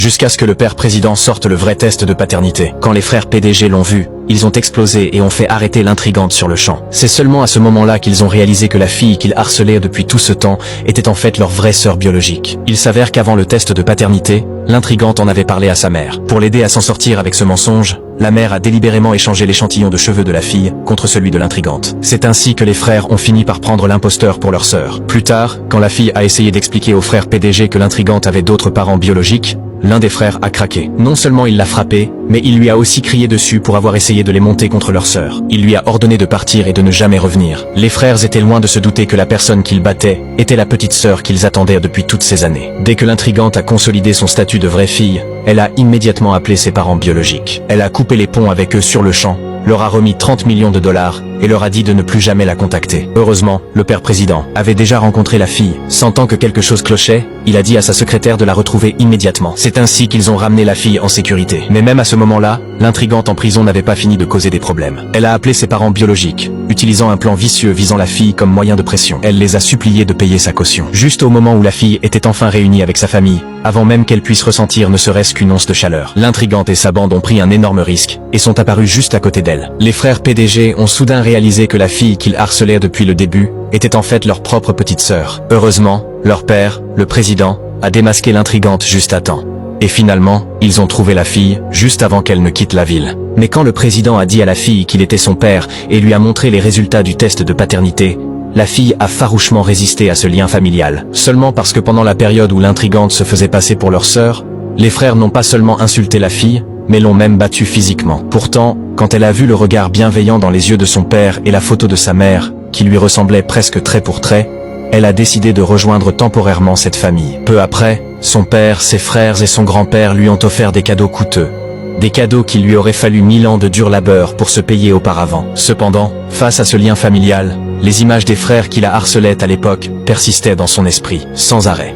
Jusqu'à ce que le père président sorte le vrai test de paternité. Quand les frères PDG l'ont vu, ils ont explosé et ont fait arrêter l'intrigante sur le champ. C'est seulement à ce moment-là qu'ils ont réalisé que la fille qu'ils harcelaient depuis tout ce temps était en fait leur vraie sœur biologique. Il s'avère qu'avant le test de paternité, l'intrigante en avait parlé à sa mère. Pour l'aider à s'en sortir avec ce mensonge, la mère a délibérément échangé l'échantillon de cheveux de la fille contre celui de l'intrigante. C'est ainsi que les frères ont fini par prendre l'imposteur pour leur sœur. Plus tard, quand la fille a essayé d'expliquer aux frères PDG que l'intrigante avait d'autres parents biologiques, l'un des frères a craqué. Non seulement il l'a frappé, mais il lui a aussi crié dessus pour avoir essayé de les monter contre leur sœur. Il lui a ordonné de partir et de ne jamais revenir. Les frères étaient loin de se douter que la personne qu'ils battaient était la petite sœur qu'ils attendaient depuis toutes ces années. Dès que l'intrigante a consolidé son statut de vraie fille, elle a immédiatement appelé ses parents biologiques. Elle a coupé les ponts avec eux sur le champ, leur a remis 30 millions de dollars et leur a dit de ne plus jamais la contacter. Heureusement, le père président avait déjà rencontré la fille. Sentant que quelque chose clochait, il a dit à sa secrétaire de la retrouver immédiatement. C'est ainsi qu'ils ont ramené la fille en sécurité. Mais même à ce moment-là, l'intrigante en prison n'avait pas fini de causer des problèmes. Elle a appelé ses parents biologiques, utilisant un plan vicieux visant la fille comme moyen de pression. Elle les a suppliés de payer sa caution. Juste au moment où la fille était enfin réunie avec sa famille, avant même qu'elle puisse ressentir ne serait-ce qu'une once de chaleur, l'intrigante et sa bande ont pris un énorme risque et sont apparus juste à côté d'elle. Les frères PDG ont soudain réalisé que la fille qu'ils harcelaient depuis le début était en fait leur propre petite sœur. Heureusement, leur père, le président, a démasqué l'intrigante juste à temps. Et finalement, ils ont trouvé la fille juste avant qu'elle ne quitte la ville. Mais quand le président a dit à la fille qu'il était son père et lui a montré les résultats du test de paternité, la fille a farouchement résisté à ce lien familial. Seulement parce que pendant la période où l'intrigante se faisait passer pour leur sœur, les frères n'ont pas seulement insulté la fille, mais l'ont même battue physiquement. Pourtant, quand elle a vu le regard bienveillant dans les yeux de son père et la photo de sa mère, qui lui ressemblait presque trait pour trait, elle a décidé de rejoindre temporairement cette famille. Peu après, son père, ses frères et son grand-père lui ont offert des cadeaux coûteux. Des cadeaux qu'il lui aurait fallu 1000 ans de dur labeur pour se payer auparavant. Cependant, face à ce lien familial, les images des frères qui la harcelaient à l'époque persistaient dans son esprit, sans arrêt.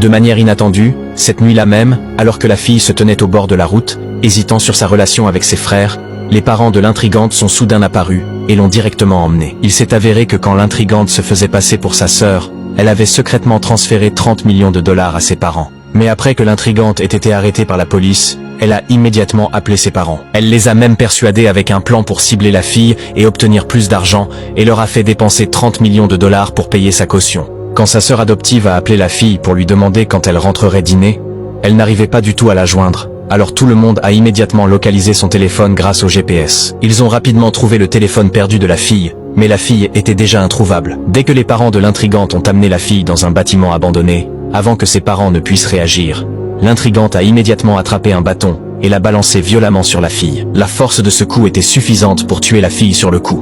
De manière inattendue, cette nuit-là même, alors que la fille se tenait au bord de la route, hésitant sur sa relation avec ses frères, les parents de l'intrigante sont soudain apparus et l'ont directement emmenée. Il s'est avéré que quand l'intrigante se faisait passer pour sa sœur, elle avait secrètement transféré 30 millions de dollars à ses parents. Mais après que l'intrigante ait été arrêtée par la police, elle a immédiatement appelé ses parents. Elle les a même persuadés avec un plan pour cibler la fille et obtenir plus d'argent et leur a fait dépenser 30 millions de dollars pour payer sa caution. Quand sa sœur adoptive a appelé la fille pour lui demander quand elle rentrerait dîner, elle n'arrivait pas du tout à la joindre. Alors tout le monde a immédiatement localisé son téléphone grâce au GPS. Ils ont rapidement trouvé le téléphone perdu de la fille, mais la fille était déjà introuvable. Dès que les parents de l'intrigante ont amené la fille dans un bâtiment abandonné, avant que ses parents ne puissent réagir, l'intrigante a immédiatement attrapé un bâton et l'a balancé violemment sur la fille. La force de ce coup était suffisante pour tuer la fille sur le coup.